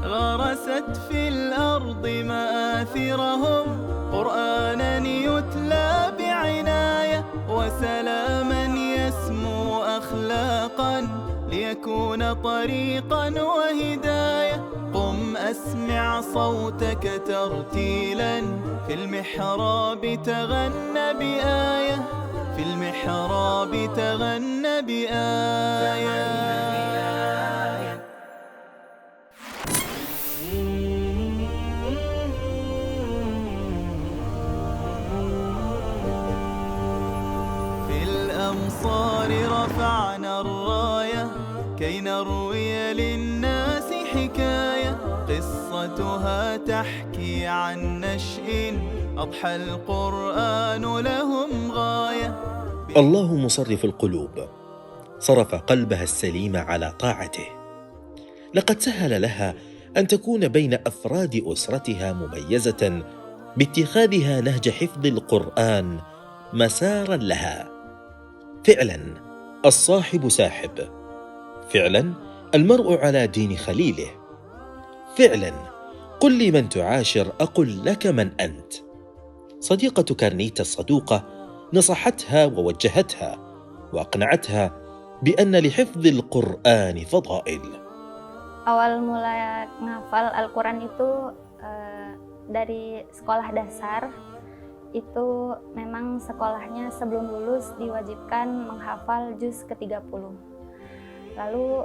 غرست في الأرض مآثرهم قرآنا يتلى بعناية وسلاما يسمو أخلاقا ليكون طريقا وهداية. قم أسمع صوتك ترتيلا في المحراب تغنى بآية، في المحراب تغنى بآية. في الأمصار رفعنا الراية كي نروي للناس حكاية قصتها تحكي عن نشء أضحى القرآن لهم غاية. الله مصرف القلوب صرف قلبها السليم على طاعته، لقد سهل لها أن تكون بين أفراد أسرتها مميزة باتخاذها نهج حفظ القرآن مسارا لها. فعلا الصاحب ساحب، فعلا المرء على دين خليله، فعلا قل لمن تعاشر أقل لك من أنت. صديقة كارنيتا الصدوقة نصحتها ووجهتها وأقنعتها بأن لحفظ القرآن فضائل. Awal mulai ngafal Al-Quran itu dari sekolah dasar. Itu memang sekolahnya sebelum lulus diwajibkan menghafal juz ke-30. Lalu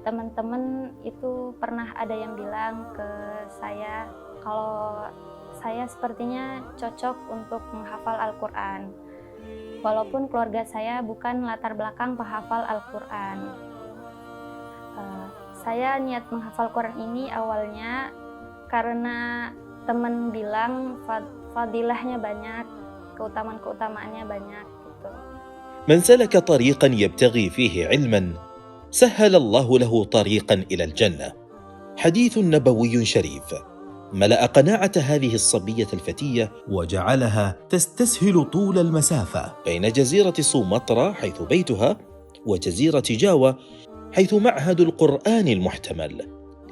teman-teman itu pernah ada yang bilang ke saya kalau saya sepertinya cocok untuk menghafal Al-Quran. Walaupun keluarga saya bukan latar belakang penghafal Al-Quran. Saya niat menghafal Quran ini awalnya karena teman bilang fadilahnya banyak, keutamaan-keutamaannya banyak gitu. من سلك طريقا يبتغي فيه علما سهل الله له طريقا إلى الجنة. حديث نبوي شريف ملأ قناعة هذه الصبية الفتية وجعلها تستسهل طول المسافة بين جزيرة سومطرة حيث بيتها وجزيرة جاوة حيث معهد القرآن المحتمل،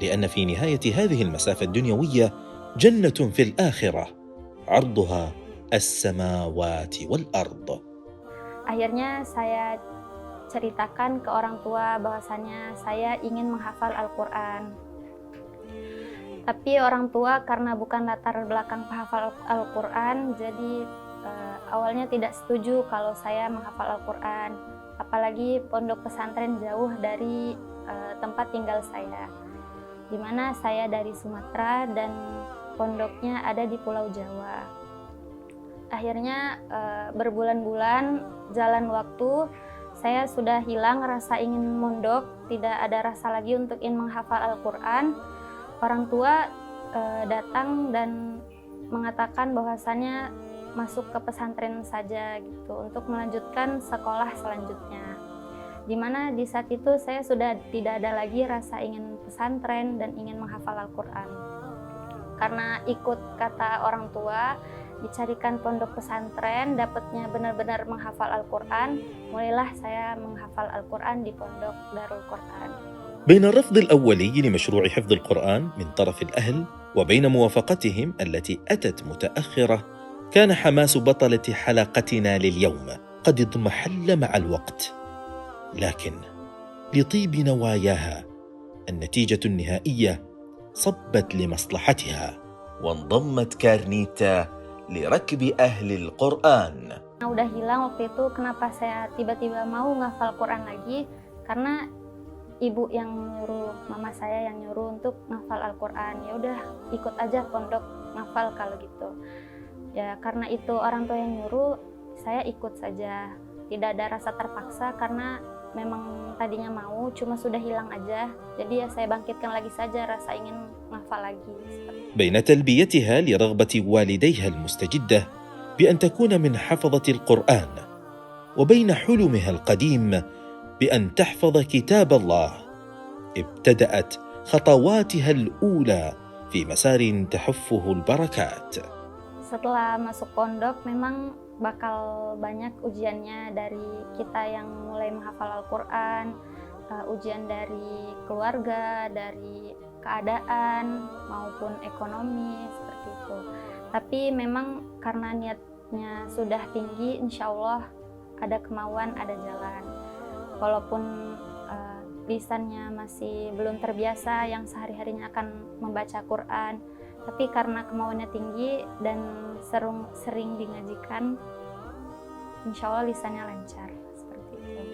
لأن في نهاية هذه المسافة الدنيوية جنة في الآخرة عرضها السماوات والأرض. Akhirnya saya ceritakan ke orang tua bahwasannya saya ingin menghafal Al-Quran. Tapi orang tua karena bukan latar belakang penghafal Al-Quran, jadi awalnya tidak setuju kalau saya menghafal Al-Quran. Apalagi pondok pesantren jauh dari tempat tinggal saya, di mana saya dari Sumatera dan pondoknya ada di Pulau Jawa. Akhirnya berbulan-bulan jalan waktu, saya sudah hilang rasa ingin mondok, tidak ada rasa lagi untuk ingin menghafal Al-Quran. Orang tua datang dan mengatakan bahwasannya masuk ke pesantren saja gitu untuk melanjutkan sekolah selanjutnya. Dimana di saat itu saya sudah tidak ada lagi rasa ingin pesantren dan ingin menghafal Al-Quran. Karena ikut kata orang tua, dicarikan pondok pesantren, dapatnya benar-benar menghafal Al-Quran, mulailah saya menghafal Al-Quran di pondok Darul Quran. بين الرفض الأولي لمشروع حفظ القرآن من طرف الأهل وبين موافقتهم التي أتت متأخرة، كان حماس بطلة حلقتنا لليوم قد اضمحل مع الوقت، لكن لطيب نواياها النتيجة النهائية صبت لمصلحتها وانضمت كارنيتا لركب أهل القرآن. Udah hilang waktu itu, kenapa saya tiba-tiba mau ngafal Quran lagi? Karena ibu yang nyuruh, mama saya yang nyuruh untuk ngafal Al-Quran. Ya udah ikut aja pondok ngafal kalau gitu. Ya karena itu orang tua yang nyuruh, saya ikut saja. Tidak ada rasa terpaksa karena memang tadinya mau, cuma sudah hilang aja. Jadi ya saya bangkitkan lagi saja rasa ingin ngafal lagi. بين تلبيتها لرغبة والديها المستجدة بأن تكون من حفظة القرآن وبين حلمها القديم بأن تحفظ كتاب الله، ابتدأت خطواتها الأولى في مسار تحفه البركات. Setelah masuk pondok memang bakal banyak ujiannya dari kita yang mulai menghafal Al-Quran, ujian dari keluarga, dari keadaan maupun ekonomi seperti itu. Tapi memang karena niatnya sudah tinggi, insya Allah ada kemauan, ada jalan. Walaupun lisannya masih belum terbiasa yang sehari-harinya akan membaca Quran, tapi karena kemauannya tinggi dan sering dingajikan, insya Allah lisannya lancar seperti itu.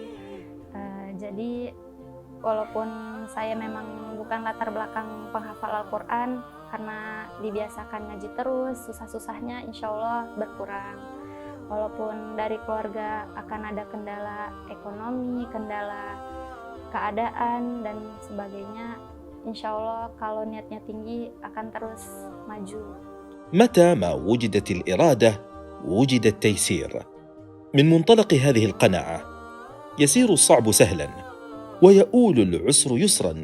Jadi walaupun saya memang bukan latar belakang penghafal Al-Quran, karena dibiasakan ngaji terus, susah-susahnya insya Allah berkurang. Walaupun dari keluarga akan ada kendala ekonomi, kendala keadaan dan sebagainya, insya Allah kalau niatnya tinggi akan terus maju. متى ما وجدت الإرادة وجد التيسير. من منطلق هذه القناعة يسير الصعب سهلا ويؤول العسر يسرا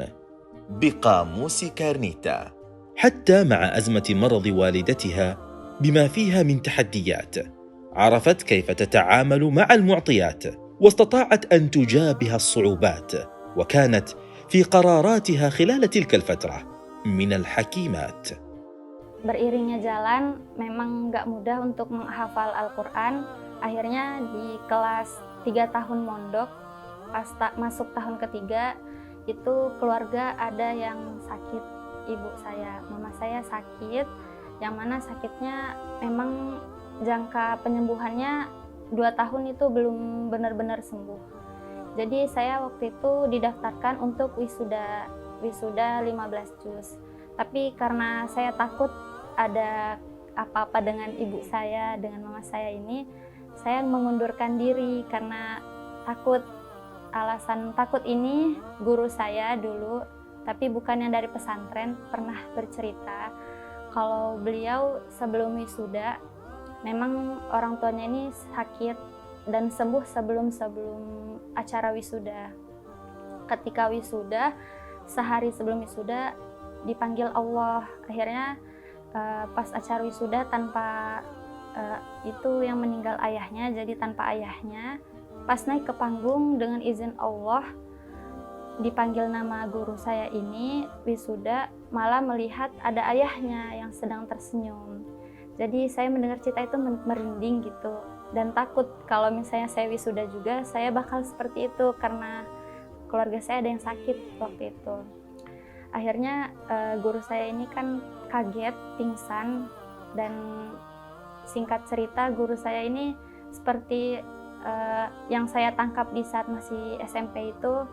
بقاموس كارنيتا. حتى مع أزمة مرض والدتها بما فيها من تحديات، عرفت كيف تتعامل مع المعطيات واستطاعت أن تجابه الصعوبات، وكانت في قراراتها خلال تلك الفترة من الحكيمات. Beriringnya jalan memang nggak mudah untuk menghafal Al-Quran. Akhirnya di kelas 3 tahun mondok, pas masuk tahun ketiga, itu keluarga ada yang sakit. Ibu saya, mama saya sakit, yang mana sakitnya memang jangka penyembuhannya 2 tahun itu belum benar-benar sembuh. Jadi saya waktu itu didaftarkan untuk wisuda 15 juz. Tapi karena saya takut ada apa-apa dengan ibu saya, dengan mama saya ini, saya mengundurkan diri karena takut. Alasan takut ini guru saya dulu, tapi bukan yang dari pesantren, pernah bercerita kalau beliau sebelum wisuda, memang orang tuanya ini sakit dan sembuh sebelum acara wisuda. Ketika wisuda, sehari sebelum wisuda dipanggil Allah. Akhirnya pas acara wisuda tanpa itu yang meninggal ayahnya, jadi tanpa ayahnya, pas naik ke panggung dengan izin Allah dipanggil nama guru saya ini wisuda, malah melihat ada ayahnya yang sedang tersenyum. Jadi saya mendengar cerita itu merinding gitu, dan takut kalau misalnya saya wisuda juga saya bakal seperti itu karena keluarga saya ada yang sakit waktu itu. Akhirnya guru saya ini kan kaget, pingsan, dan singkat cerita guru saya ini seperti yang saya tangkap di saat masih SMP itu,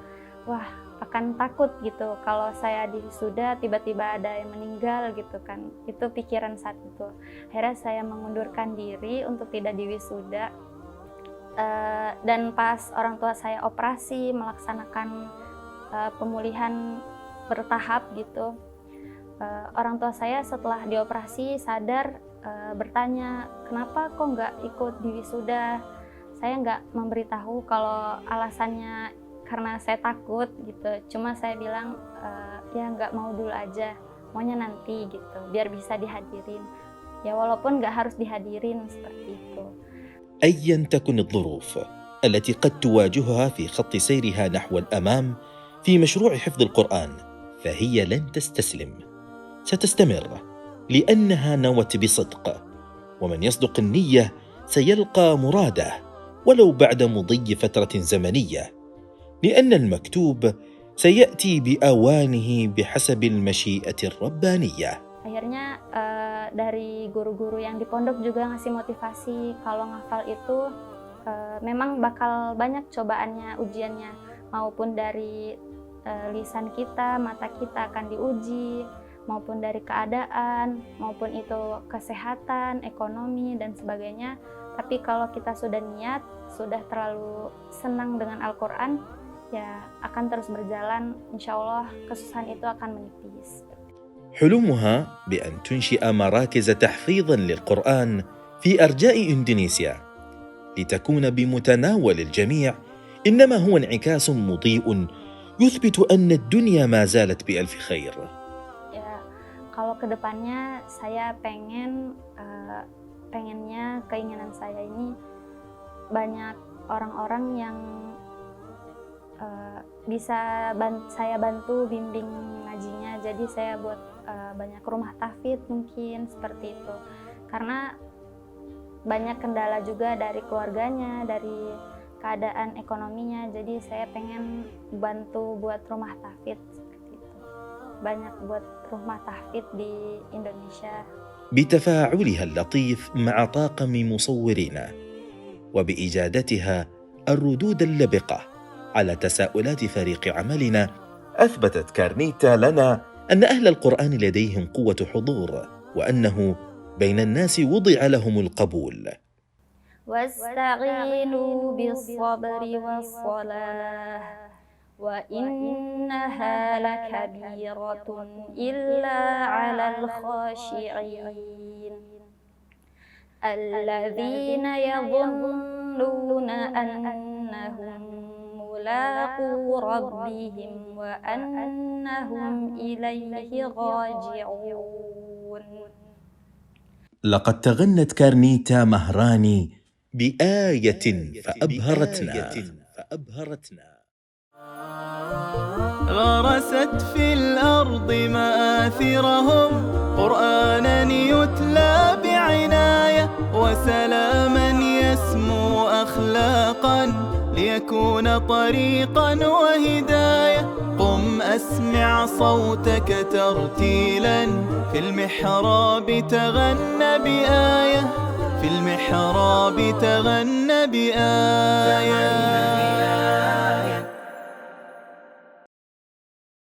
wah akan takut gitu kalau saya di wisuda tiba-tiba ada yang meninggal gitu kan. Itu pikiran saat itu. Akhirnya saya mengundurkan diri untuk tidak di wisuda. Dan pas orang tua saya operasi melaksanakan pemulihan bertahap gitu, orang tua saya setelah dioperasi sadar, bertanya kenapa kok nggak ikut di wisuda. Saya nggak memberitahu kalau alasannya karena saya takut gitu, cuma saya bilang ya nggak mau dulu aja, maunya nanti gitu biar bisa dihadirin, ya walaupun nggak harus dihadirin seperti itu. أيا تكن الظروف التي قد تواجهها في خط سيرها نحو الأمام في مشروع حفظ القرآن، فهي لن تستسلم، ستستمر لأنها نوت بصدق، ومن يصدق النية سيلقى مراده ولو بعد مضي فترة زمنية، لأن المكتوب سيأتي بأوانه بحسب المشيئة الربانية. Akhirnya dari guru-guru yang di pondok juga ngasih motivasi kalau ngafal itu memang bakal banyak cobaannya, ujiannya, maupun dari lisan kita, mata kita akan diuji, maupun dari keadaan, maupun itu kesehatan, ekonomi, dan sebagainya. Tapi kalau kita sudah niat, sudah terlalu senang dengan Al-Quran, ya akan terus berjalan, insya Allah kesusahan itu akan menipis. حلمها بأن تنشئ مراكز تحفيظ للقرآن في أرجاء إندونيسيا لتكون بمتناول الجميع إنما هو انعكاس مضيء يثبت أن الدنيا ما زالت بألف خير. Ya, kalau kedepannya saya keinginan saya ini banyak orang-orang yang bisa saya bantu bimbing ngajinya. Jadi saya buat banyak rumah tahfidz mungkin seperti itu. Karena banyak kendala juga dari keluarganya, dari keadaan ekonominya. Jadi saya pengen bantu buat rumah tahfidz seperti itu. Banyak buat rumah tahfidz di Indonesia. بتفاعلها اللطيف مع طاقم مصورينا وبإجادتها الردود اللبقة على تساؤلات فريق عملنا، أثبتت كارنيتا لنا أن أهل القرآن لديهم قوة حضور، وأنه بين الناس وضع لهم القبول. واستعينوا بالصبر والصلاة وإنها لكبيرة إلا على الخاشعين الذين يظنون أنهم ملاقو ربهم وأنهم إليه راجعون. لقد تغنت كارنيتا مهراني بآية فأبهرتنا. غرست في الأرض مآثرهم قرآنا يتلى بعناية وسلاما يسمو أخلاقا ليكون طريقا وهداية. قم أسمع صوتك ترتيلا في المحراب تغنى بآية، في المحراب تغنى بآية.